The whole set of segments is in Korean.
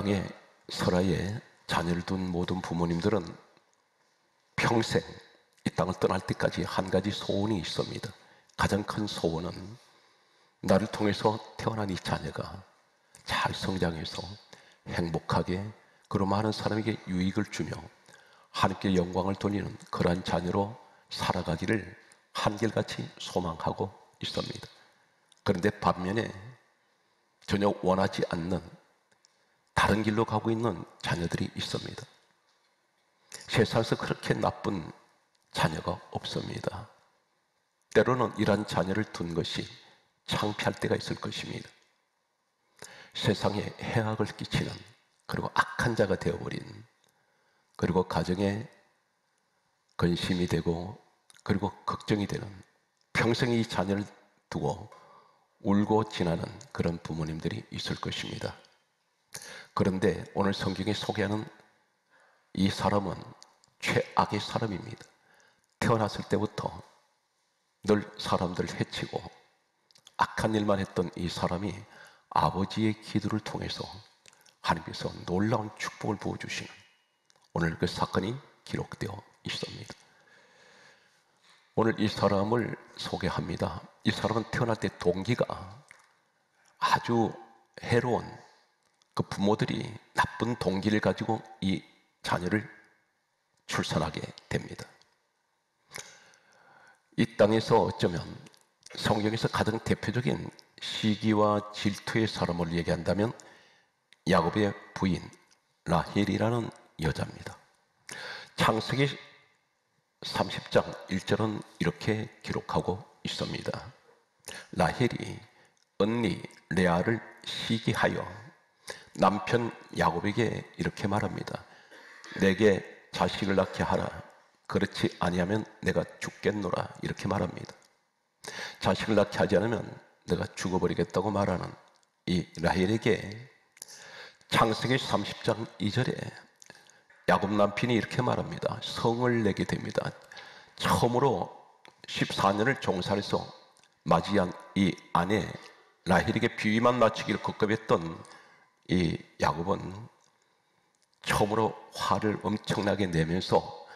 땅에 설하에 자녀를 둔 모든 부모님들은 평생 이 땅을 떠날 때까지 한 가지 소원이 있습니다. 가장 큰 소원은 나를 통해서 태어난 이 자녀가 잘 성장해서 행복하게 그리고 많은 사람에게 유익을 주며 하나님께 영광을 돌리는 그러한 자녀로 살아가기를 한결같이 소망하고 있습니다. 그런데 반면에 전혀 원하지 않는 다른 길로 가고 있는 자녀들이 있습니다. 세상에서 그렇게 나쁜 자녀가 없습니다. 때로는 이러한 자녀를 둔 것이 창피할 때가 있을 것입니다. 세상에 해악을 끼치는 그리고 악한 자가 되어버린, 그리고 가정에 근심이 되고 그리고 걱정이 되는, 평생 이 자녀를 두고 울고 지나는 그런 부모님들이 있을 것입니다. 그런데 오늘 성경이 소개하는 이 사람은 최악의 사람입니다. 태어났을 때부터 늘 사람들을 해치고 악한 일만 했던 이 사람이 아버지의 기도를 통해서 하나님께서 놀라운 축복을 부어주시는 오늘 그 사건이 기록되어 있습니다. 오늘 이 사람을 소개합니다. 이 사람은 태어날 때 동기가 아주 해로운, 그 부모들이 나쁜 동기를 가지고 이 자녀를 출산하게 됩니다. 이 땅에서 어쩌면 성경에서 가장 대표적인 시기와 질투의 사람을 얘기한다면 야곱의 부인 라헬이라는 여자입니다. 창세기 30장 1절은 이렇게 기록하고 있습니다. 라헬이 언니 레아를 시기하여 남편 야곱에게 이렇게 말합니다. 내게 자식을 낳게 하라. 그렇지 아니하면 내가 죽겠노라. 이렇게 말합니다. 자식을 낳게 하지 않으면 내가 죽어버리겠다고 말하는 이 라헬에게 창세기 30장 2절에 야곱 남편이 이렇게 말합니다. 성을 내게 됩니다. 처음으로 14년을 종살에서 맞이한 이 아내 라헬에게 비위만 맞추기를 급급했던 이 야곱은 처음으로 화를 엄청나게 내면서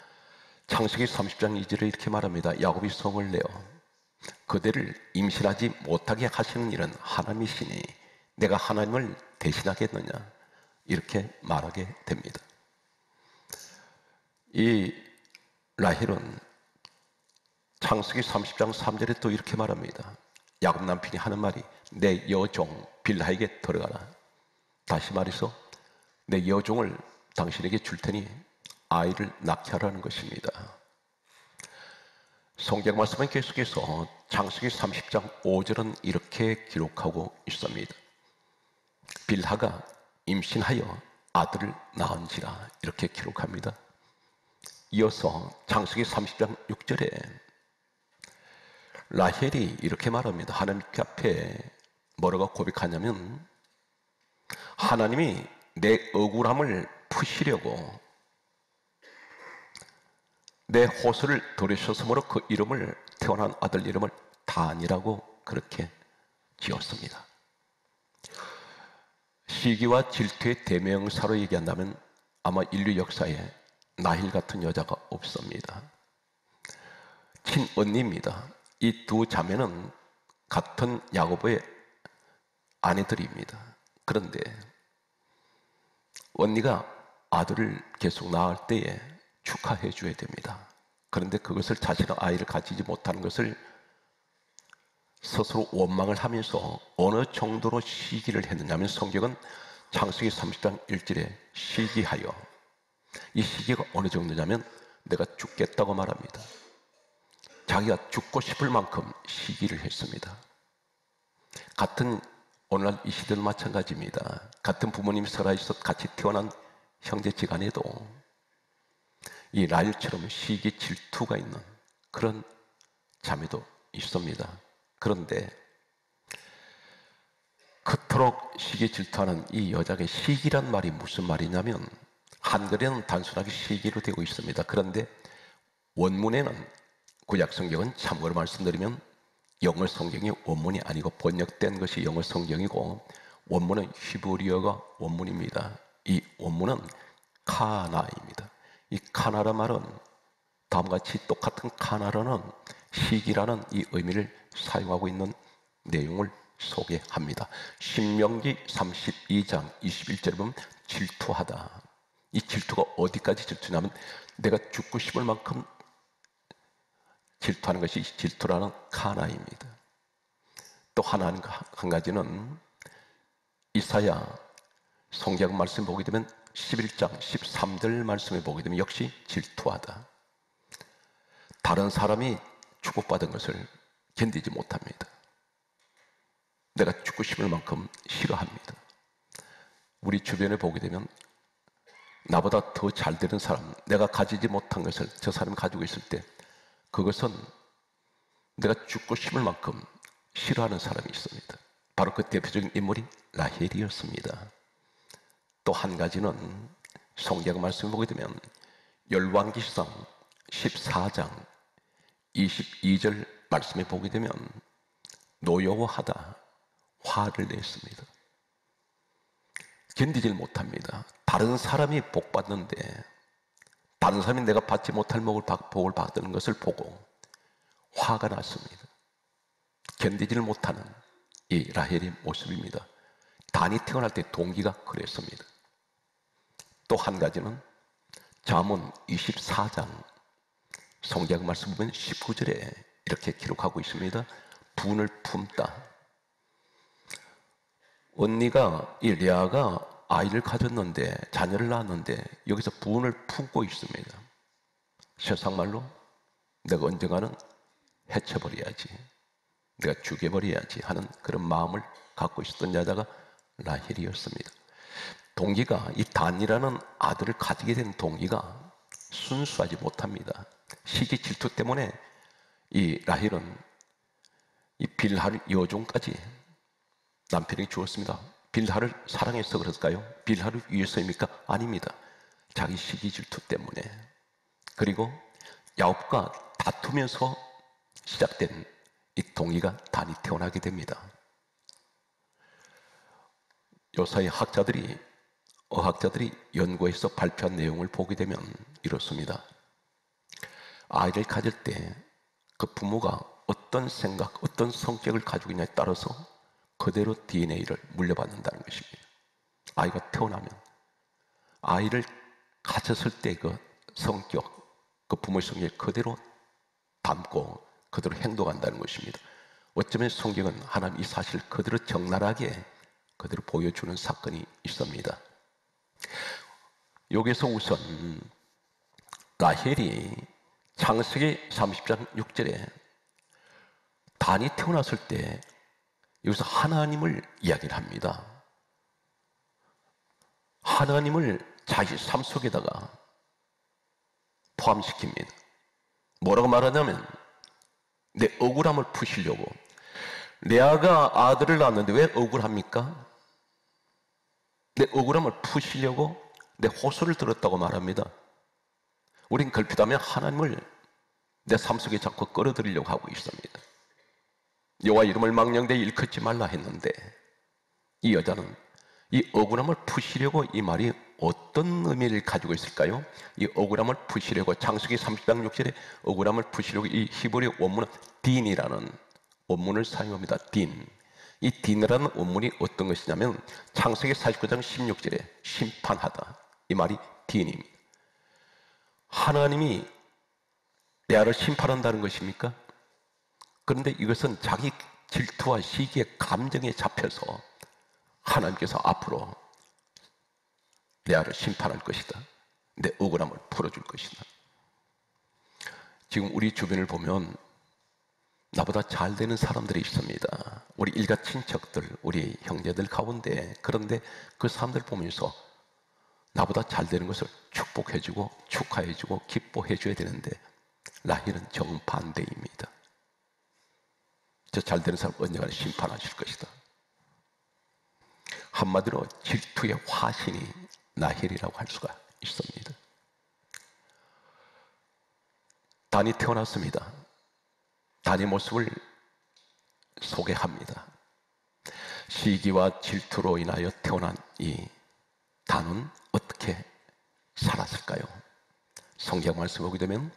창세기 30장 2절에 이렇게 말합니다. 야곱이 성을 내어 그대를 임신하지 못하게 하시는 일은 하나님이시니 내가 하나님을 대신하겠느냐, 이렇게 말하게 됩니다. 이 라헬은 창세기 30장 3절에 또 이렇게 말합니다. 야곱 남편이 하는 말이 내 여종 빌하에게 들어가라. 다시 말해서 내 여종을 당신에게 줄 테니 아이를 낳게 하라는 것입니다. 성경 말씀은 계속해서 창세기 30장 5절은 이렇게 기록하고 있습니다. 빌하가 임신하여 아들을 낳은지라, 이렇게 기록합니다. 이어서 창세기 30장 6절에 라헬이 이렇게 말합니다. 하나님 앞에 뭐라고 고백하냐면 하나님이 내 억울함을 푸시려고 내 호소를 들으셨으므로 그 이름을, 태어난 아들 이름을 단이라고 그렇게 지었습니다. 시기와 질투의 대명사로 얘기한다면 아마 인류 역사에 라헬 같은 여자가 없습니다. 친언니입니다. 이 두 자매는 같은 야고보의 아내들입니다. 그런데 언니가 아들을 계속 낳을 때에 축하해 줘야 됩니다. 그런데 그것을 자신의 아이를 가지지 못하는 것을 스스로 원망을 하면서 어느 정도로 시기를 했느냐면 성경은 창세기 30장 1절에 시기하여, 이 시기가 어느 정도냐면 내가 죽겠다고 말합니다. 자기가 죽고 싶을 만큼 시기를 했습니다. 같은 오늘날 이 시대도 마찬가지입니다. 같은 부모님 설아에서 같이 태어난 형제지간에도 이 라헬처럼 시기 질투가 있는 그런 자매도 있습니다. 그런데 그토록 시기 질투하는 이 여자의 시기란 말이 무슨 말이냐면 한글에는 단순하게 시기로 되고 있습니다. 그런데 원문에는 구약 성경은 참고로 말씀드리면 영어 성경이 원문이 아니고 번역된 것이 영어 성경이고 원문은 히브리어가 원문입니다. 이 원문은 카나입니다. 이 카나란 말은 다음과 같이 똑같은 카나라는 시기라는 이 의미를 사용하고 있는 내용을 소개합니다. 신명기 32장 21절에 보면 질투하다. 이 질투가 어디까지 질투냐면 내가 죽고 싶을 만큼 질투하는 것이 질투라는 카나입니다. 또 한 가지는 이사야 성경 말씀 보게 되면 11장 13절 말씀에 보게 되면 역시 질투하다. 다른 사람이 축복받은 것을 견디지 못합니다. 내가 죽고 싶을 만큼 싫어합니다. 우리 주변에 보게 되면 나보다 더 잘 되는 사람, 내가 가지지 못한 것을 저 사람이 가지고 있을 때 그것은 내가 죽고 싶을 만큼 싫어하는 사람이 있습니다. 바로 그 대표적인 인물이 라헬이었습니다. 또 한 가지는 성경 말씀을 보게 되면 열왕기상 14장 22절 말씀에 보게 되면 노여워하다 화를 냈습니다. 견디질 못합니다. 다른 사람이 복 받는데 다른 사람이 내가 받지 못할 복을 받는 것을 보고 화가 났습니다. 견디질 못하는 이 라헬의 모습입니다. 단이 태어날 때 동기가 그랬습니다. 또 한 가지는 잠언 24장 성경 말씀 보면 19절에 이렇게 기록하고 있습니다. 분을 품다. 언니가 이 레아가 아이를 가졌는데 자녀를 낳았는데 여기서 분을 품고 있습니다. 세상말로 내가 언젠가는 해쳐버려야지, 내가 죽여버려야지 하는 그런 마음을 갖고 있었던 여자가 라헬이었습니다. 동기가 이 단이라는 아들을 가지게 된 동기가 순수하지 못합니다. 시기 질투 때문에 이 라헬은 이 빌하를 여종까지 남편에게 주었습니다. 빌하를 사랑해서 그랬을까요? 빌하를 위해서입니까? 아닙니다. 자기 시기 질투 때문에. 그리고 야곱과 다투면서 시작된 이 동기가 단이 태어나게 됩니다. 요사이 어학자들이 연구해서 발표한 내용을 보게 되면 이렇습니다. 아이를 가질 때 그 부모가 어떤 생각, 어떤 성격을 가지고 있냐에 따라서 그대로 DNA를 물려받는다는 것입니다. 아이가 태어나면 아이를 가졌을 때 그 성격, 그 부모의 성격을 그대로 담고 그대로 행동한다는 것입니다. 어쩌면 성경은 하나님 이 사실을 그대로 적나라하게 그대로 보여주는 사건이 있습니다. 여기서 우선 라헬이 창세기 30장 6절에 단이 태어났을 때 여기서 하나님을 이야기를 합니다. 하나님을 자기 삶 속에다가 포함시킵니다. 뭐라고 말하냐면 내 억울함을 푸시려고. 레아가 아들을 낳았는데 왜 억울합니까? 내 억울함을 푸시려고 내 호소를 들었다고 말합니다. 우린 걸핏하면 하나님을 내 삶 속에 자꾸 끌어들이려고 하고 있습니다. 여호와 이름을 망령되이 일컫지 말라 했는데 이 여자는 이 억울함을 푸시려고 이 말이 어떤 의미를 가지고 있을까요? 이 억울함을 푸시려고 창세기 30장 6절에 억울함을 푸시려고 이 히브리 원문은 딘이라는 원문을 사용합니다. 딘. 이 딘이라는 원문이 어떤 것이냐면 창세기 49장 16절에 심판하다. 이 말이 딘입니다. 하나님이 레아를 심판한다는 것입니까? 그런데 이것은 자기 질투와 시기의 감정에 잡혀서 하나님께서 앞으로 레아를 심판할 것이다. 내 억울함을 풀어줄 것이다. 지금 우리 주변을 보면 나보다 잘 되는 사람들이 있습니다. 우리 일가 친척들, 우리 형제들 가운데. 그런데 그 사람들 보면서 나보다 잘 되는 것을 축복해주고 축하해주고 기뻐해줘야 되는데 라헬은 정반대입니다. 저 잘 되는 사람 언젠가 심판하실 것이다. 한마디로 질투의 화신이 라헬이라고 할 수가 있습니다. 단이 태어났습니다. 단의 모습을 소개합니다. 시기와 질투로 인하여 태어난 이 단은 어떻게 살았을까요? 성경 말씀 보게 되면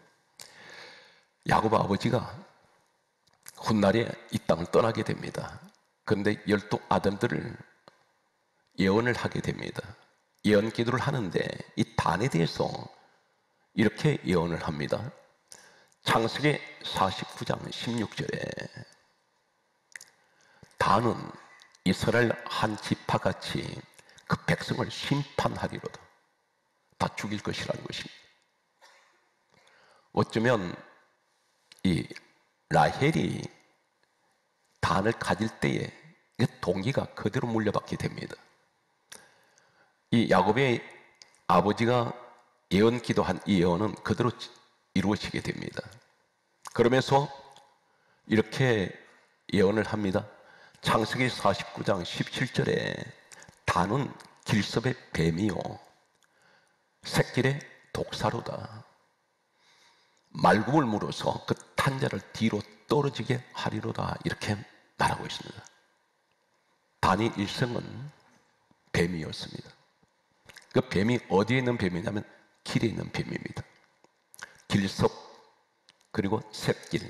야곱 아버지가 훗날에 이 땅을 떠나게 됩니다. 그런데 12 아들들을 예언을 하게 됩니다. 예언 기도를 하는데 이 단에 대해서 이렇게 예언을 합니다. 창세기 49장 16절에 단은 이스라엘 한 지파같이 그 백성을 심판하리로다. 다 죽일 것이라는 것입니다. 어쩌면 이 라헬이 단을 가질 때에 동기가 그대로 물려받게 됩니다. 이 야곱의 아버지가 예언 기도한 이 예언은 그대로 이루어지게 됩니다. 그러면서 이렇게 예언을 합니다. 창세기 49장 17절에 단은 길섭의 뱀이요 새길의 독사로다. 말굽을 물어서 그 탄자를 뒤로 떨어지게 하리로다. 이렇게 말하고 있습니다. 단의 일생은 뱀이었습니다. 그 뱀이 어디에 있는 뱀이냐면 길에 있는 뱀입니다. 길섭 그리고 샛길,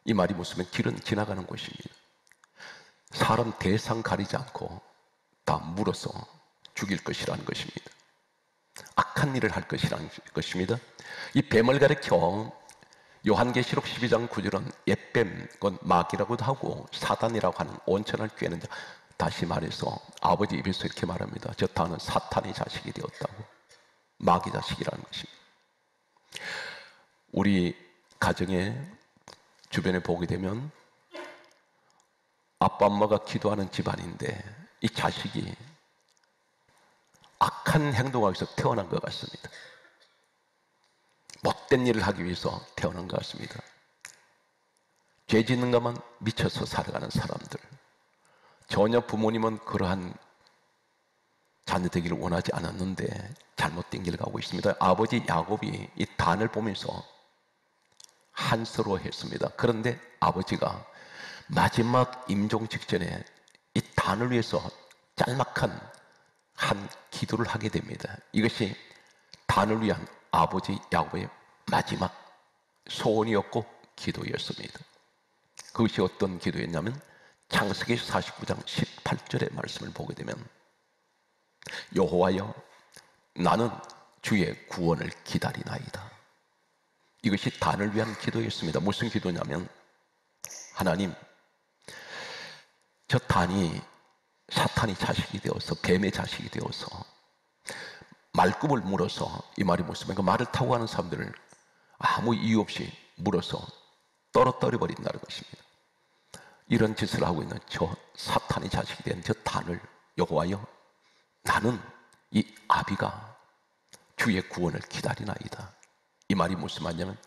이 말이 무슨 길은 지나가는 곳입니다. 사람 대상 가리지 않고 다 물어서 죽일 것이라는 것입니다. 악한 일을 할 것이라는 것입니다. 이 뱀을 가리켜 요한계시록 12장 9절은 옛뱀, 그건 마귀라고도 하고 사단이라고 하는 온천을 꿰는 자. 다시 말해서 아버지 입에서 이렇게 말합니다. 저 단은 사탄의 자식이 되었다고. 마귀 자식이라는 것입니다. 우리 가정에 주변에 보게 되면 아빠 엄마가 기도하는 집안인데 이 자식이 악한 행동하기 위해서 태어난 것 같습니다. 못된 일을 하기 위해서 태어난 것 같습니다. 죄 짓는 것만 미쳐서 살아가는 사람들, 전혀 부모님은 그러한 자녀 되기를 원하지 않았는데 잘못된 길을 가고 있습니다. 아버지 야곱이 이 단을 보면서 한스러워했습니다. 그런데 아버지가 마지막 임종 직전에 이 단을 위해서 짤막한 한 기도를 하게 됩니다. 이것이 단을 위한 아버지 야곱의 마지막 소원이었고 기도였습니다. 그것이 어떤 기도였냐면 창세기 49장 18절의 말씀을 보게 되면 여호와여 나는 주의 구원을 기다리나이다. 이것이 단을 위한 기도였습니다. 무슨 기도냐면 하나님, 저 단이 사탄의 자식이 되어서 뱀의 자식이 되어서 말굽을 물어서, 이 말이 무슨 그 말을 타고 가는 사람들을 아무 이유 없이 물어서 떨어뜨려 버린다는 것입니다. 이런 짓을 하고 있는 저 사탄의 자식이 된 저 단을 여호와여 나는 이 아비가 주의 구원을 기다리나이다. 이 말이 무슨 말이냐면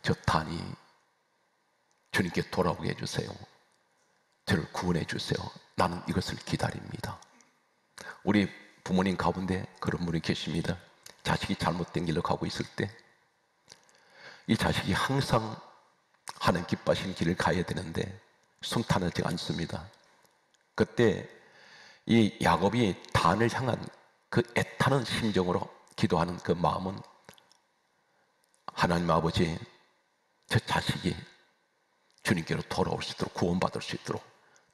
저 단이 주님께 돌아오게 해주세요. 저를 구원해 주세요. 나는 이것을 기다립니다. 우리 부모님 가운데 그런 분이 계십니다. 자식이 잘못된 길로 가고 있을 때 이 자식이 항상 하나님 기뻐하시는 길을 가야 되는데 순탄하지 않습니다. 그때 이 야곱이 단을 향한 그 애타는 심정으로 기도하는 그 마음은 하나님 아버지, 저 자식이 주님께로 돌아올 수 있도록, 구원받을 수 있도록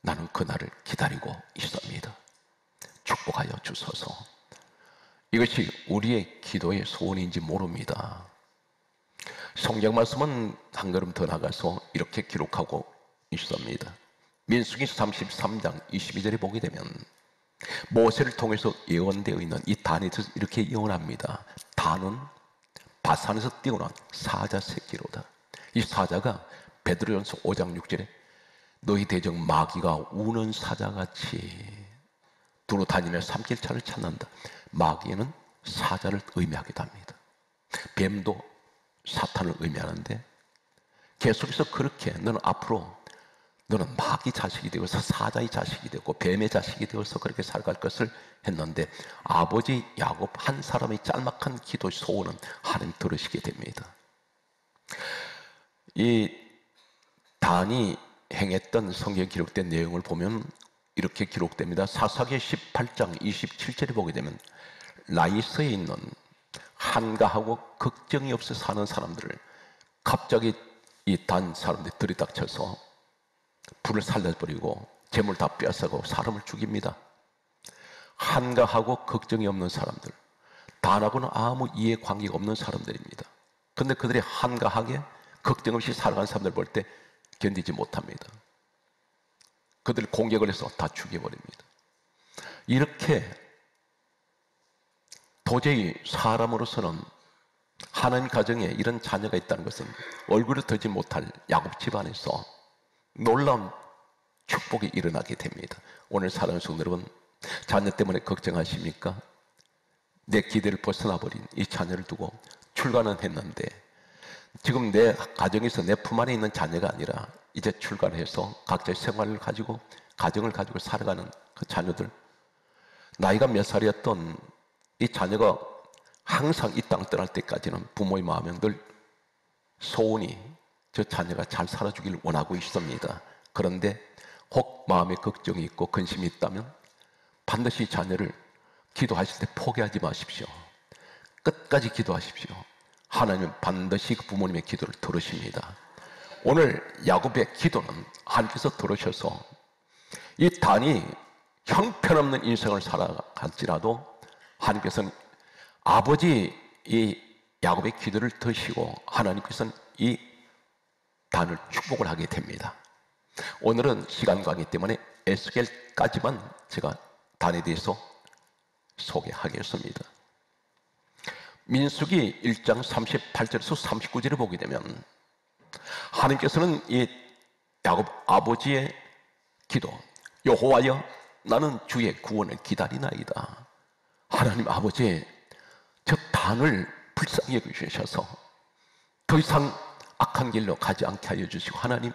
나는 그날을 기다리고 있습니다. 축복하여 주소서. 이것이 우리의 기도의 소원인지 모릅니다. 성경 말씀은 한 걸음 더 나가서 이렇게 기록하고 있습니다. 민수기 33장 22절에 보게 되면 모세를 통해서 예언되어 있는 이 단에 대해서 이렇게 예언합니다. 단은 바산에서 뛰어난 사자 새끼로다. 이 사자가 베드로전서 5장 6절에 너희 대적 마귀가 우는 사자같이 두루 다니며 삼킬차를 찾는다. 마귀는 사자를 의미하기도 합니다. 뱀도 사탄을 의미하는데 계속해서 그렇게 너는 앞으로 너는 마귀 자식이 되어서 사자의 자식이 되고 뱀의 자식이 되어서 그렇게 살아갈 것을 했는데 아버지 야곱 한 사람의 짤막한 기도 소원은 하나님 들으시게 됩니다. 이 단이 행했던 성경에 기록된 내용을 보면 이렇게 기록됩니다. 사사기 18장 27절에 보게 되면 라이스에 있는 한가하고 걱정이 없어 사는 사람들을 갑자기 이 단 사람들이 들이닥쳐서 불을 살려버리고 재물 다 빼앗아가고 사람을 죽입니다. 한가하고 걱정이 없는 사람들, 단하고는 아무 이해관계가 없는 사람들입니다. 그런데 그들이 한가하게 걱정 없이 살아가는 사람들 볼 때 견디지 못합니다. 그들 공격을 해서 다 죽여버립니다. 이렇게 도저히 사람으로서는 하나님 가정에 이런 자녀가 있다는 것은 얼굴을 들지 못할 야곱 집안에서 놀라운 축복이 일어나게 됩니다. 오늘 사랑하는 성도 여러분, 자녀 때문에 걱정하십니까? 내 기대를 벗어나버린 이 자녀를 두고 출가는 했는데 지금 내 가정에서 내 품 안에 있는 자녀가 아니라 이제 출가해서 각자의 생활을 가지고 가정을 가지고 살아가는 그 자녀들, 나이가 몇 살이었던 이 자녀가 항상 이 땅 떠날 때까지는 부모의 마음에 늘 소원이 저 자녀가 잘 살아주길 원하고 있습니다. 그런데 혹 마음에 걱정이 있고 근심이 있다면 반드시 자녀를 기도하실 때 포기하지 마십시오. 끝까지 기도하십시오. 하나님은 반드시 그 부모님의 기도를 들으십니다. 오늘 야곱의 기도는 하나님께서 들으셔서 이 단이 형편없는 인생을 살아갈지라도 하나님께서는 아버지 이 야곱의 기도를 드시고 하나님께서는 이 단을 축복을 하게 됩니다. 오늘은 시간 관계 때문에 에스겔까지만 제가 단에 대해서 소개하겠습니다. 민수기 1장 38절에서 39절을 보게 되면 하나님께서는 이 야곱 아버지의 기도, 여호와여 나는 주의 구원을 기다리나이다. 하나님 아버지, 저 단을 불쌍히 여기셔서 더 이상 악한 길로 가지 않게 하여 주시고 하나님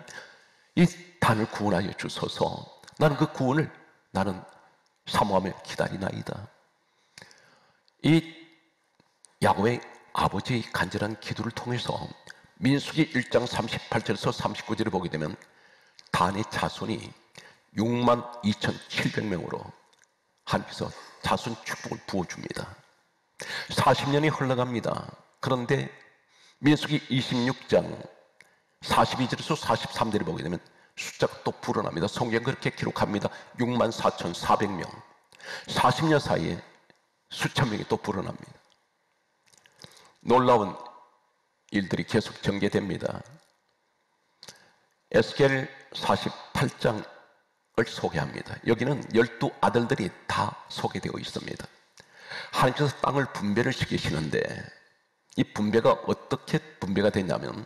이 단을 구원하여 주소서. 나는 그 구원을 나는 사모하며 기다리나이다. 이 야곱의 아버지의 간절한 기도를 통해서 민수기 1장 38절에서 39절을 보게 되면 단의 자손이 62,700명으로 하나님께서 자손 축복을 부어줍니다. 40년이 흘러갑니다. 그런데 민수기 26장 42절에서 43절을 보게 되면 숫자가 또 불어납니다. 성경 그렇게 기록합니다. 64,400명. 40년 사이에 수천 명이 또 불어납니다. 놀라운 일들이 계속 전개됩니다. 에스겔 48장을 소개합니다. 여기는 12 아들들이 다 소개되어 있습니다. 하나님께서 땅을 분배를 시키시는데 이 분배가 어떻게 분배가 되냐면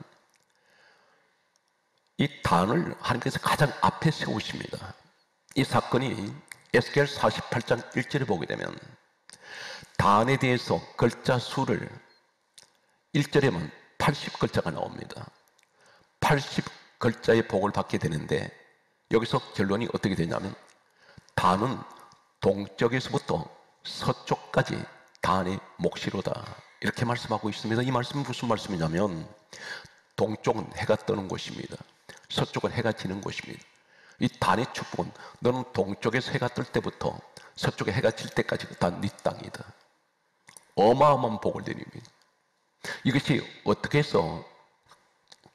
이 단을 하나님께서 가장 앞에 세우십니다. 이 사건이 에스겔 48장 1절을 보게 되면 단에 대해서 글자 수를 1절에만 80글자가 나옵니다. 80글자의 복을 받게 되는데 여기서 결론이 어떻게 되냐면 단은 동쪽에서부터 서쪽까지 단의 몫이로다 이렇게 말씀하고 있습니다. 이 말씀은 무슨 말씀이냐면 동쪽은 해가 뜨는 곳입니다. 서쪽은 해가 지는 곳입니다. 이 단의 축복은 너는 동쪽에서 해가 뜰 때부터 서쪽에 해가 질 때까지 다 네 땅이다. 어마어마한 복을 드립니다. 이것이 어떻게 해서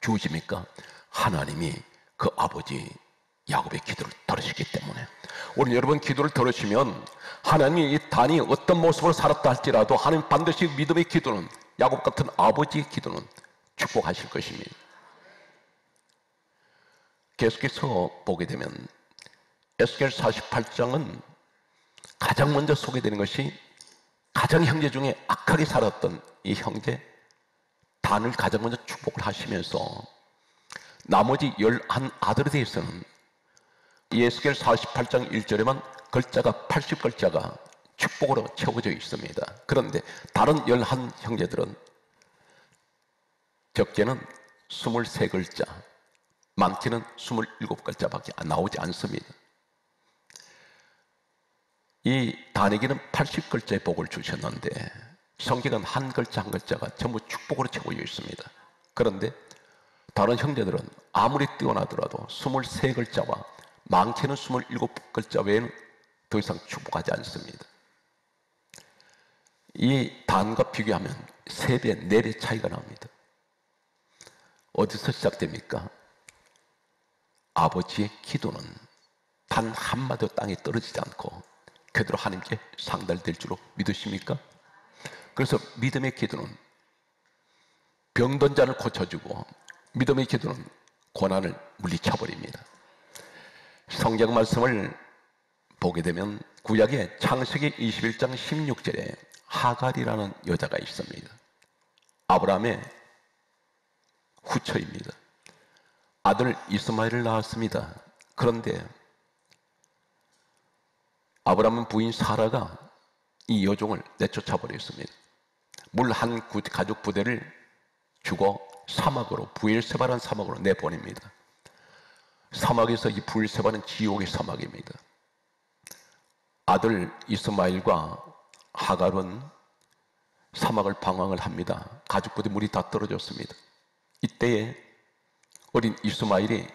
주어집니까? 하나님이 그 아버지 야곱의 기도를 들으시기 때문에. 오늘 여러분 기도를 들으시면 하나님이 이 단이 어떤 모습으로 살았다 할지라도 하나님 반드시 믿음의 기도는 야곱 같은 아버지의 기도는 축복하실 것입니다. 계속해서 보게 되면 에스겔 48장은 가장 먼저 소개되는 것이 가장 형제 중에 악하게 살았던 이 형제 단을 가장 먼저 축복을 하시면서 나머지 11 아들에 대해서는 에스겔 48장 1절에만 글자가 80글자가 축복으로 채워져 있습니다. 그런데 다른 11 형제들은 적게는 23글자, 많게는 27글자밖에 나오지 않습니다. 이 단에게는 80글자의 복을 주셨는데 성경은 한 글자 한 글자가 전부 축복으로 채워져 있습니다. 그런데 다른 형제들은 아무리 뛰어나더라도 23글자와 많게는 27글자 외에는 더 이상 축복하지 않습니다. 이 단과 비교하면 3배, 4배 차이가 납니다. 어디서 시작됩니까? 아버지의 기도는 단 한마디도 땅에 떨어지지 않고 그대로 하나님께 상달될 줄로 믿으십니까? 그래서 믿음의 기도는 병든 자를 고쳐주고, 믿음의 기도는 고난을 물리쳐버립니다. 성경 말씀을 보게 되면 구약의 창세기 21장 16절에 하갈이라는 여자가 있습니다. 아브라함의 후처입니다. 아들 이스마엘을 낳았습니다. 그런데 아브라함은 부인 사라가 이 여종을 내쫓아 버렸습니다. 물 한 가죽 부대를 주고 사막으로, 부엘세바라는 사막으로 내보냅니다. 사막에서 이 부엘세바는 지옥의 사막입니다. 아들 이스마엘과 하갈은 사막을 방황을 합니다. 가죽 부대 물이 다 떨어졌습니다. 이때에 어린 이스마엘이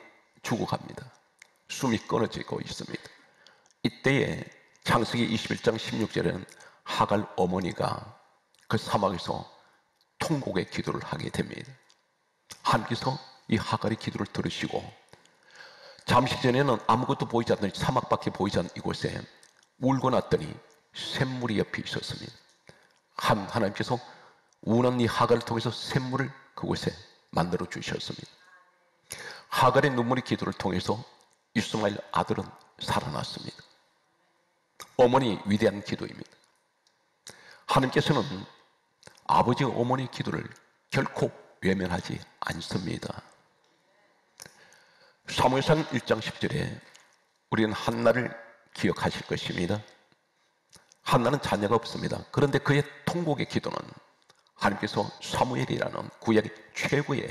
죽어갑니다. 숨이 끊어지고 있습니다. 이때에 창세기 21장 16절에는 하갈 어머니가 그 사막에서 통곡의 기도를 하게 됩니다. 하나님께서 이 하갈의 기도를 들으시고, 잠시 전에는 아무것도 보이지 않던 사막밖에 보이지 않는 이곳에 울고 났더니 샘물이 옆에 있었습니다. 하나님께서 우는 이 하갈을 통해서 샘물을 그곳에 만들어 주셨습니다. 하갈의 눈물의 기도를 통해서 이스마엘 아들은 살아났습니다. 어머니 위대한 기도입니다. 하나님께서는 아버지 어머니의 기도를 결코 외면하지 않습니다. 사무엘상 1장 10절에 우리는 한나를 기억하실 것입니다. 한나는 자녀가 없습니다. 그런데 그의 통곡의 기도는 하나님께서 사무엘이라는 구약의 최고의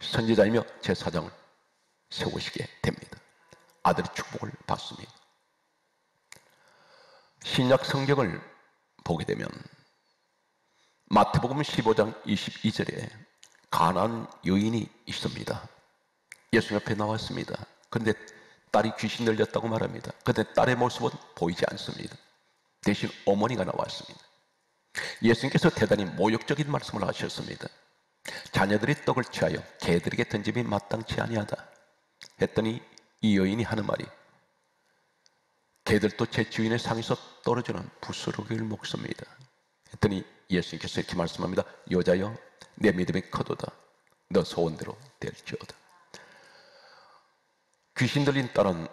선지자이며 제사장을 세우시게 됩니다. 아들의 축복을 받습니다. 신약 성경을 보게 되면 마태복음 15장 22절에 가나안 여인이 있습니다. 예수 옆에 나왔습니다. 그런데 딸이 귀신 들렸다고 말합니다. 그런데 딸의 모습은 보이지 않습니다. 대신 어머니가 나왔습니다. 예수님께서 대단히 모욕적인 말씀을 하셨습니다. 자녀들이 떡을 취하여 개들에게 던짐이 마땅치 아니하다 했더니 이 여인이 하는 말이, 개들도 제 주인의 상에서 떨어지는 부스러기를 먹습니다 했더니 예수님께서 이렇게 말씀합니다. 여자여, 내 믿음이 크도다. 너 소원대로 될지어다. 귀신 들린 딸은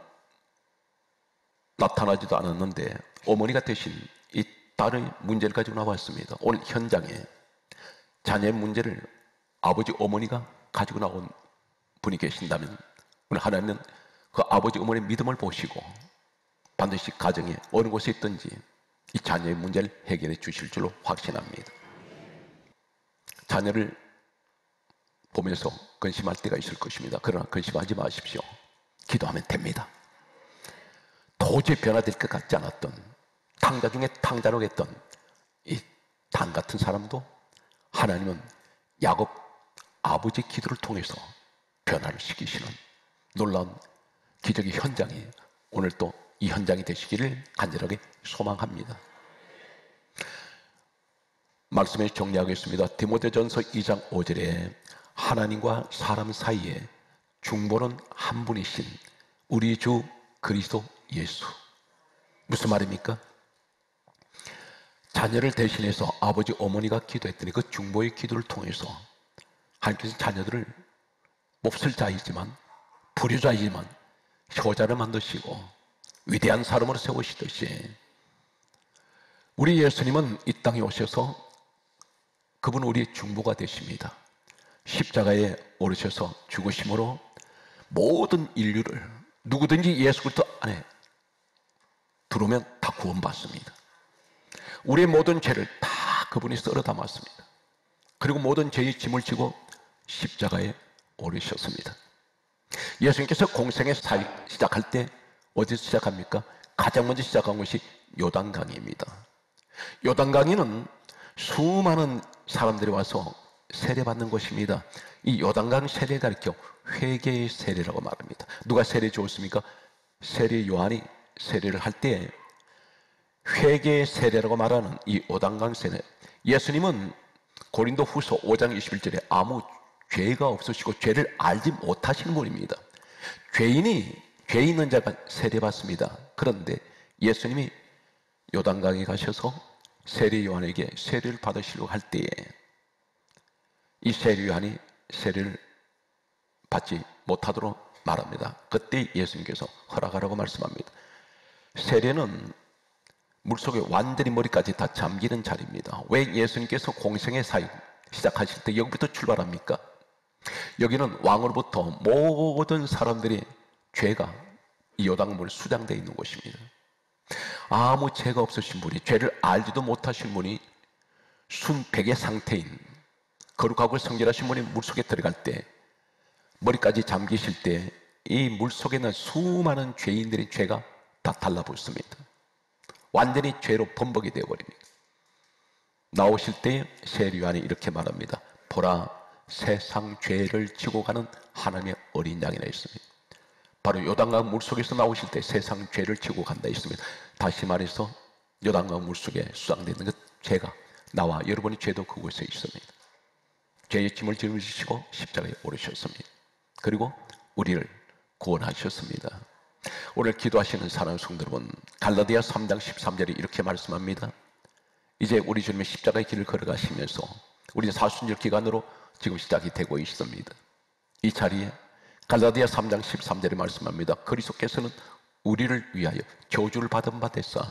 나타나지도 않았는데 어머니가 대신 이 딸의 문제를 가지고 나왔습니다. 오늘 현장에 자녀의 문제를 아버지 어머니가 가지고 나온 분이 계신다면 오늘 하나님은 그 아버지 어머니의 믿음을 보시고 반드시 가정에 어느 곳에 있든지 이 자녀의 문제를 해결해 주실 줄로 확신합니다. 자녀를 보면서 근심할 때가 있을 것입니다. 그러나 근심하지 마십시오. 기도하면 됩니다. 도저히 변화될 것 같지 않았던, 탕자 중에 탕자라고 했던 이 단 같은 사람도 하나님은 야곱 아버지 기도를 통해서 변화를 시키시는 놀라운 기적의 현장이 오늘 또 이 현장이 되시기를 간절하게 소망합니다. 말씀을 정리하겠습니다. 디모데전서 2장 5절에 하나님과 사람 사이에 중보는 한 분이신 우리 주 그리스도 예수. 무슨 말입니까? 자녀를 대신해서 아버지 어머니가 기도했더니 그 중보의 기도를 통해서 하나님께서 자녀들을 몹쓸 자이지만, 불효자이지만 효자를 만드시고 위대한 사람으로 세우시듯이 우리 예수님은 이 땅에 오셔서 그분은 우리의 중보가 되십니다. 십자가에 오르셔서 죽으심으로 모든 인류를, 누구든지 예수 그리스도 안에 들어오면 다 구원받습니다. 우리의 모든 죄를 다 그분이 썰어 담았습니다. 그리고 모든 죄의 짐을 지고 십자가에 오르셨습니다. 예수님께서 공생의 사역 시작할 때 어디서 시작합니까? 가장 먼저 시작한 것이 요단강입니다. 요단강에는 수많은 사람들이 와서 세례받는 것입니다. 이 요단강 세례가 가리켜 회개의 세례라고 말합니다. 누가 세례 주었습니까? 세례 요한이 세례를 할 때 회개의 세례라고 말하는 이 요단강 세례, 예수님은 고린도 후서 5장 21절에 아무 죄가 없으시고 죄를 알지 못하시는 분입니다. 죄 있는 자가 세례받습니다. 그런데 예수님이 요단강에 가셔서 세례 요한에게 세례를 받으시려고 할 때에 이 세례 요한이 세례를 받지 못하도록 말합니다. 그때 예수님께서 허락하라고 말씀합니다. 세례는 물속에 완전히 머리까지 다 잠기는 자리입니다. 왜 예수님께서 공생의 사역 시작하실 때 여기부터 출발합니까? 여기는 왕으로부터 모든 사람들의 죄가 이 요단물 수장되어 있는 곳입니다. 아무 죄가 없으신 분이, 죄를 알지도 못하신 분이 순백의 상태인 거룩하고 성결하신 분이 물속에 들어갈 때, 머리까지 잠기실 때 이 물속에는 수많은 죄인들의 죄가 다 달라붙습니다. 완전히 죄로 범벅이 되어버립니다. 나오실 때 세례 요한이 이렇게 말합니다. 보라, 세상 죄를 지고 가는 하나님의 어린 양이라 했습니다. 바로 요단강 물속에서 나오실 때 세상 죄를 지고 간다 했습니다. 다시 말해서 요단강 물속에 수장되는 그 죄가, 나와 여러분의 죄도 그곳에 있습니다. 죄의 짐을 짊으시고 십자가에 오르셨습니다. 그리고 우리를 구원하셨습니다. 오늘 기도하시는 사랑하는 성도 여러분, 갈라디아 3장 13절에 이렇게 말씀합니다. 이제 우리 주님의 십자가의 길을 걸어가시면서 우리는 사순절 기간으로 지금 시작이 되고 있습니다. 이 자리에 갈라디아 3장 13절에 말씀합니다. 그리스도께서는 우리를 위하여 저주를 받은 바 되사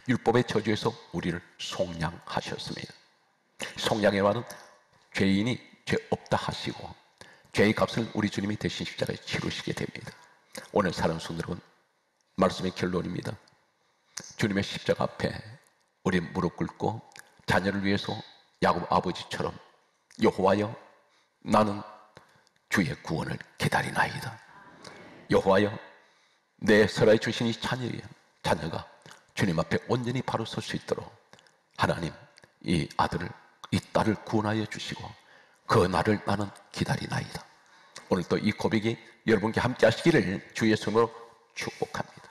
율법의 저주에서 우리를 속량하셨습니다. 속량의 말은 죄인이 죄 없다 하시고 죄의 값을 우리 주님이 대신 십자가에 치르시게 됩니다. 오늘 사랑하는 성도 여러분, 말씀의 결론입니다. 주님의 십자가 앞에 우리 무릎 꿇고 자녀를 위해서 야곱 아버지처럼 여호와여, 나는 주의 구원을 기다리나이다. 여호와여, 내 설하에 주신 이 자녀가 주님 앞에 온전히 바로 설 수 있도록 하나님, 이 아들을, 이 딸을 구원하여 주시고 그 날을 나는 기다리나이다. 오늘 또 이 고백이 여러분께 함께 하시기를 주의 이름으로 축복합니다.